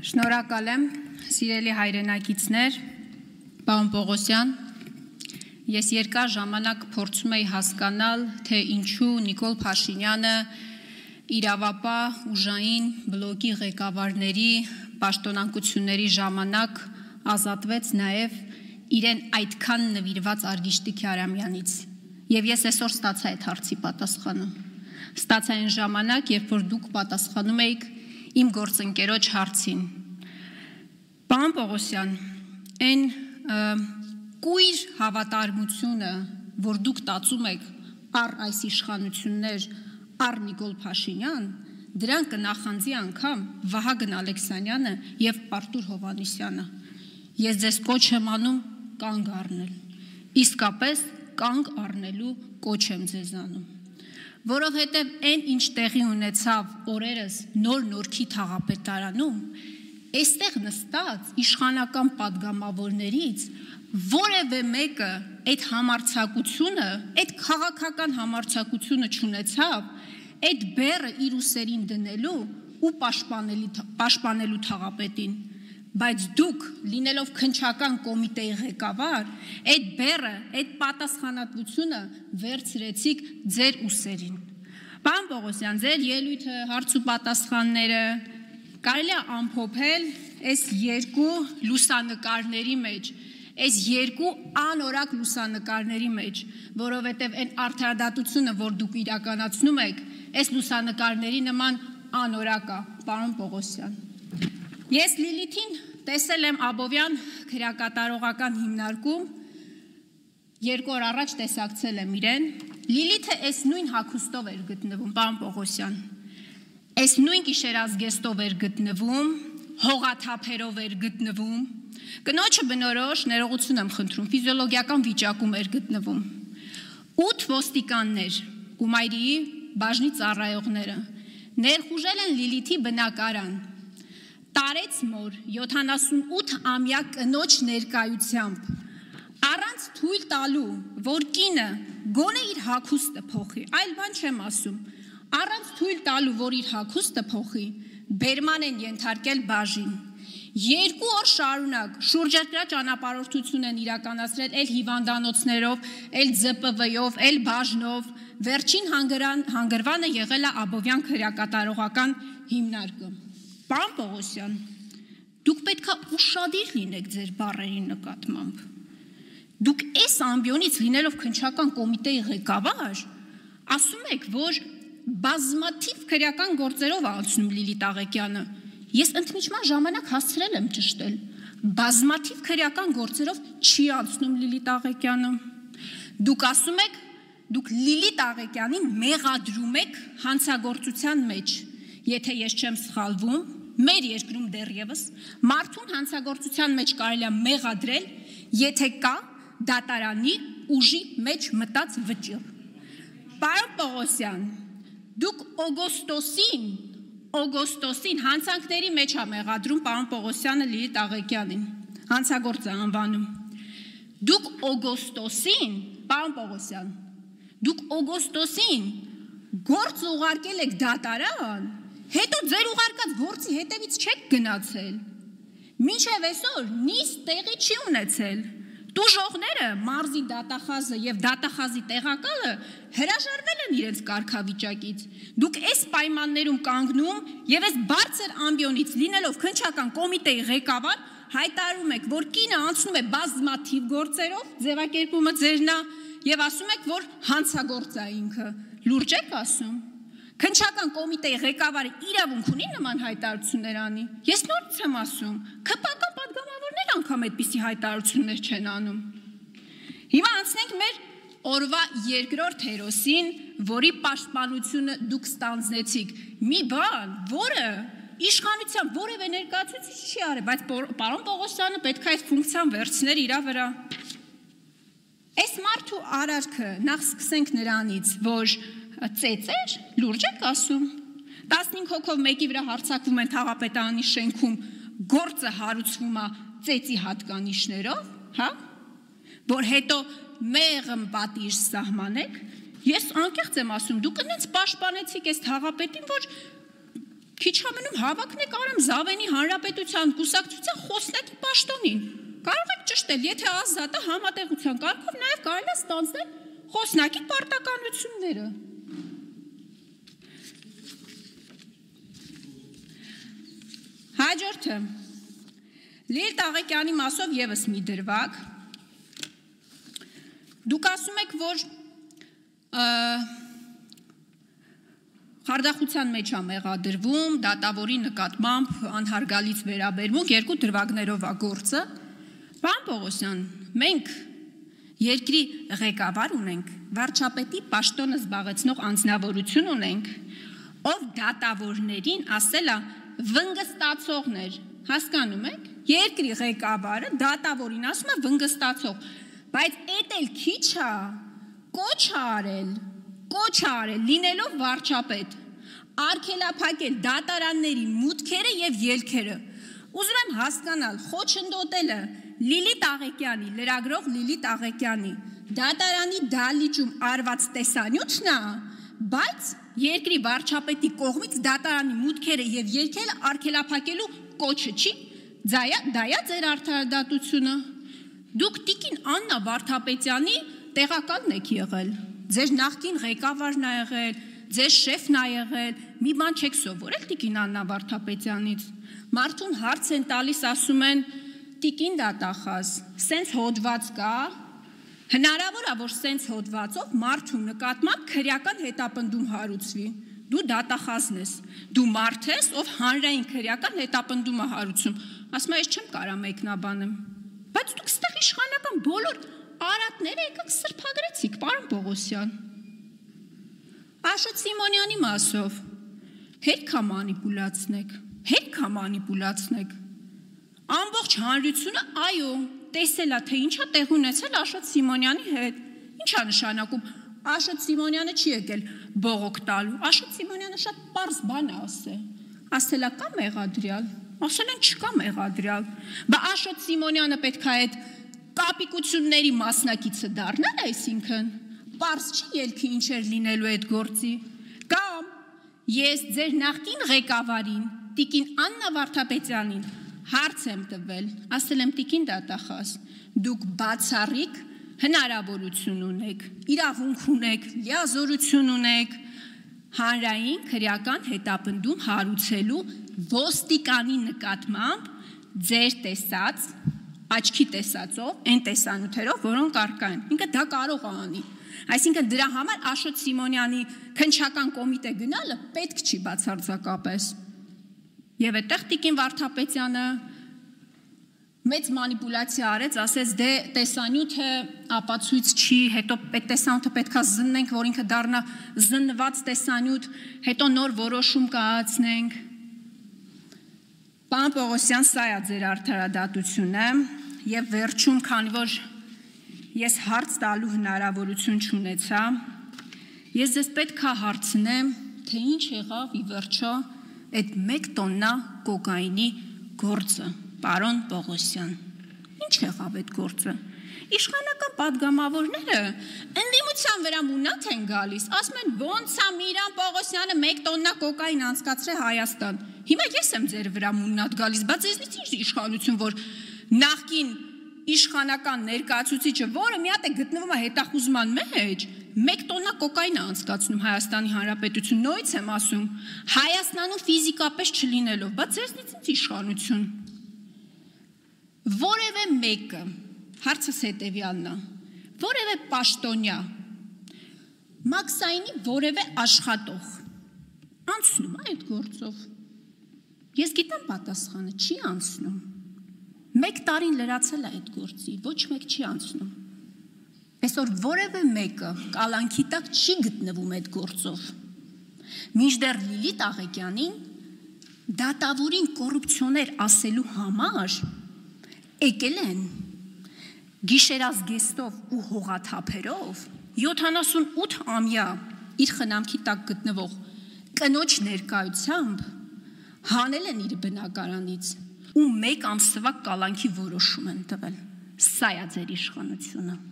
Շնորհակալ եմ, սիրելի հայրենակիցներ, պարոն Պողոսյան, ես երկար ժամանակ փորձում էի հասկանալ, թե ինչու Նիկոլ Փաշինյանը իրավապահ ուժային բլոկի ղեկավարների պաշտոնանկությունների ժամանակ ազատվեց նաև իրեն այդքան նվիրված Արգիշտի Քյարամյանից, եւ ես այսօր ստացա այդ հարցի պատասխանը, ստացա այն ժամանակ, երբ որ դուք պատասխանում էիք իմ գործընկերոջ հարցին։ Պարոն Պողոսյան, այն կույր հավատարմությունը, որ դուք տածում եք առ այս իշխանություններ, առ Նիկոլ Փաշինյան, դրան կնախանձի անգամ Վահագն Ալեքսանյանը եւ Արտուր Հովհաննիսյանը։ Ես ձեզ կոչ եմ անում կանգ առնել, իսկապես կանգ առնելու կոչ եմ ձեզ անում, որովհետև այն ինչ տեղի ունեցավ օրերս նոր Նորքի թաղապետարանում, այստեղ նստած իշխանական պատգամավորներից որևէ մեկը այդ համարձակությունը, այդ քաղաքական համարձակությունը չունեցավ, այդ բեռը իր ուսերին դնելու ու պաշտպանելու թաղապետին, բայց դուք լինելով քննչական կոմիտեի ղեկավար, այդ բեռը, այդ պատասխանատվությունը վերցրեցիք ձեր ուսերին։ Պարոն Պողոսյան, ձեր ելույթը, հարց ու պատասխանները կարելի է ամփոփել այս երկու լուսանկարների մեջ, այս երկու անորակ լուսանկարների մեջ, որովհետև այն արդարադատությունը, որ դուք իրականացնում եք, այս լուսանկարների նման անորակ է, պարոն Պողոսյան։ Ես Լիլիթին տեսել եմ Աբովյան քրեակատարողական հիմնարկում, 2 օր առաջ տեսակցել եմ իրեն, Լիլիթը այս նույն հագուստով էր գտնվում, պարոն Պողոսյան, այս նույն գիշերազգեստով էր գտնվում, հողաթափերով էր գտնվում, կնոջը բնորոշ ներողություն եմ խնդրում, ֆիզիոլոգիական վիճակում էր գտնվում, 8 ոստիկաններ, Կումայրիի բաժնի ծառայողները, ներխուժել են Լիլիթի բնակարան, տարեց մոր 78-ամյա կնոջ ներկայությամբ, առանց թույլ տալու, որ կինը գոնե իր հագուստը փոխի, այլ բան չեմ ասում, առանց թույլ տալու, որ իր հագուստը փոխի, բերման են ենթարկել բաժին, 2 օր շարունակ շուրջերկրյա ճանապարհորդություն են իրականացրել էլ հիվանդանոցներով, էլ ԶՊՎ-ով, էլ բաժնով, վերջին հանգրվանը եղել է Աբովյան քրեակատարողական հիմնարկը։ Պարոն Պողոսյան, դուք պետք է ուշադիր լինեք ձեր բառերի նկատմամբ։ Դուք այս ամբիոնից լինելով քննչական կոմիտեի ղեկավար, ասում եք, որ բազմաթիվ քրեական գործերով անցնում Լիլիթ Աղեկյանը։ Ես ընդմիջման ժամանակ հասցրել եմ ճշտել, բազմաթիվ քրեական գործերով չի անցնում Լիլիթ Աղեկյանը։ Դուք ասում եք, դուք Լիլիթ Աղեկյանին մեղադրում եք հանցագործության մեջ։ Եթե ես չեմ սխալվում, մեր երկրում դեռևս մարդուն հանցագործության մեջ կարելի է մեղադրել, եթե կա դատարանի ուժի մեջ մտած վճիռ։ Պարոն Պողոսյան, դուք օգոստոսին հանցանքների մեջ է մեղադրում պարոն Պողոսյանը Լիլիթ Աղեկյանին, հանցագործ է անվանում։ Դուք օգոստոսին, պարոն Պողոսյան, դուք օգոստոսին գործ ուղարկել եք դատարան, հետո ձեր ուղարկած գործի հետևից չեք գնացել։ Մինչև այսօր նիստ տեղի չի ունեցել։ Տուժողները, մարզի դատախազը եւ դատախազի տեղակալը հրաժարվել են իրենց կարգավիճակից։ Դուք այս պայմաններում կանգնում եւ այս բարձր ամբիոնից լինելով քննչական կոմիտեի ղեկավար հայտարարում եք, որ կինը անցնում է բազմաթիվ գործերով, ձևակերպումը ձերն է, եւ ասում եք, որ հանցագործ է ինքը։ Լուրջ եք ասում։ Քննչական կոմիտեի ղեկավարը իրավունք ունի նման հայտարարություններ անի։ Ես նորից եմ ասում, ԿՊ-կան պատգամավորներ անգամ այդպիսի հայտարարություններ չեն անում։ Հիմա անցնենք մեր օրվա 2-րդ հերոսին, որի պաշտպանությունը դուք ստանձնեցիք։ Մի բան, որը իշխանության որևէ ներկայացուցիչ չի արել, բայց պարոն Պողոսյանը պետք է այդ ֆունկցիան վերցներ իր վրա։ Այս մարդու արարքը, նախ սկսենք նրանից, որ ծեծեր, լուրջ եք ասում, 15 հոգով մեկի վրա հարձակվում են թաղապետարանի շենքում, գործը հարուցվում է ծեծի հատկանիշներով, հա, որ հետո մեղմ պատիժ սահմանեք, ես անկեղծ եմ ասում, դուք ինձ պաշտպանեցիք այս թաղապետին, որ Քիչ ամենում հավաքն եք արեմ Զավենի Հանրապետության կուսակցության խոսնակի պաշտոնին։ Կարող եք ճշտել, եթե ազատ է համատեղության կարգով նաև կարելի է ստանձնել խոսնակի պարտականությունները։ Հաջորդը Լիլիթ Աղեկյանի մասով եւս մի դրվագ։ Դուք ասում եք, որ խարդախության մեջ է մեղադրվում, դատավորի նկատմամբ անհարգալից վերաբերմունք, երկու դրվագներով է գործը։ Պարոն Պողոսյան, մենք երկրի ղեկավար ունենք, վարչապետի պաշտոնը զբաղեցնող անձնավորություն ունենք, ով դատավորներին ասել է վնգստացողներ, հասկանում եք։ Երկրի ղեկավարը դատավորին ասում է վնգստացող, բայց էդ էլ քիչ է, կոչ արել, լինելով վարչապետ, արգելափակել դատարանների մուտքերը եւ ելքերը։ Ուզում եմ հասկանալ, խոչընդոտելը Լիլիթ Աղեկյանի, լրագրող Լիլիթ Աղեկյանի դատարանի դահլիճում արված տեսանյութն է, բայց երկրի վարչապետի կողմից դատարանի մուտքերը եւ ելքերը արգելափակելու կոչը չի։ Դա է ձեր արդարադատությունը։ Դուք տիկին Աննա Վարդապետյանի տեղակալն եք եղել։ Ձեր նախկին ղեկավարն ա եղել, ձեր շեֆն ա եղել, մի բան չեք սովորել տիկին Աննա Վարդապետյանից։ Մարդուն հարց են տալիս, ասում են տիկին դատախազ, սենց հոդված կա, հնարավոր է, որ սենց հոդվածով մարդու նկատմամբ քրեական հետապնդում հարուցվի։ Դու դատախազն ես, դու մարդ ես, ով հանրային քրեական հետապնդում է հարուցում։ Ասում եմ, ես չեմ կարա մեկնաբանեմ։ Բայց դուք ստեղ իշխանական բոլոր արատները եկաք սրբագրեցիք, պարոն Պողոսյան։ Աշոտ Սիմոնյանի մասով հերք է մանիպուլացնեք։ Ամբողջ հանրությունը, այո, տեսել է, թե ինչա տեղ ունեցել Աշոտ Սիմոնյանի հետ։ Ինչա նշանակում, Աշոտ Սիմոնյանը չի եկել բողոք տալու, Աշոտ Սիմոնյանը շատ պարզ բան է ասել է կա մեղադրյալ, ասել են չկա մեղադրյալ, բա Աշոտ Սիմոնյանը պետք է այդ կապիկությունների մասնակիցը դառնալ, այսինքն պարզ չի ելքի ինչեր լինելու այդ գործի, կամ ես ձեր նախկին ղեկավարին, տիկին Աննա Վարդապետյանին հարց եմ տվել, ասել եմ տիկին դատախազ, դուք բացառիկ հնարավորություն ունեք, իրավունք ունեք, լիազորություն ունեք, հանրային քրեական հետապնդում հարուցելու ոստիկանի նկատմամբ ձեր տեսած, աչքի տեսածով, այն տեսանյութերով, որոնք առկա են, ինքը դա կարող է անի, այսինքն դրա համար Աշոտ Սիմոնյանի քննչական կոմիտե գնալը պետք չի բացարձակապես, եւ այդտեղ տիկին Վարդապետյանը մեծ մանիպուլյացիա արեց, ասեց դե տեսանյութը ապացույց չի, հետո այդ տեսանյութը պետքա զննենք, որ ինքը դառնա զննված տեսանյութ, հետո նոր որոշում կայացնենք։ Պարոն Պողոսյան, սա է ձեր արդարադատությունը եւ վերջում, քանի որ ես հարց տալու հնարավորություն չունեցա, ես ձեզ պետք է հարցնեմ, թե ինչ եղավ ի վերջո այդ 1 տոննա կոկայինի գործը, պարոն Պողոսյան, ինչ եղավ այդ գործը, իշխանական պատգամավորները ընդդիմության վրա մունատ են գալիս, ասում են ոնց է Միրան Պողոսյանը 1 տոննա կոկային անցկացրել Հայաստան, հիմա ես եմ ձեր վրա մունատ գալիս, բայց ձեզնից ինչ իշխանություն, որ նախկին իշխանական ներկայացուցիչը, որը մի հատ է գտնվում է հետախուզման մեջ, 1 տոննա կոկային է անցկացնում Հայաստանի Հանրապետություն, նույնից եմ ասում, Հայաստանում ֆիզիկապես չլինելով, բայց ձեզնից ինչ իշխանություն։ Որևէ մեկը, հարցս հետևյալն է, որևէ պաշտոնյա, մաքսայինի որևէ աշխատող, անցնում է այդ գործով։ Ես գիտեմ պատասխանը, չի անցնում։ 1 տարին լրացել է այդ գործի, ոչ մեկ չի անցնում։ Այսօր որևէ մեկը կալանքի տակ չի գտնվում այդ գործով։ Մինչդեռ Լիլիթ Աղեկյանին դատավորին կոռուպցիոներ ասելու համար եկել են գիշերազգեստով ու հողաթափերով 78-ամյա իր խնամքի տակ գտնվող կնոջ ներկայությամբ հանել են իր բնակարանից ու 1 ամսվա կալանքի որոշում են տվել։ Սա է ձեր իշխանությունը։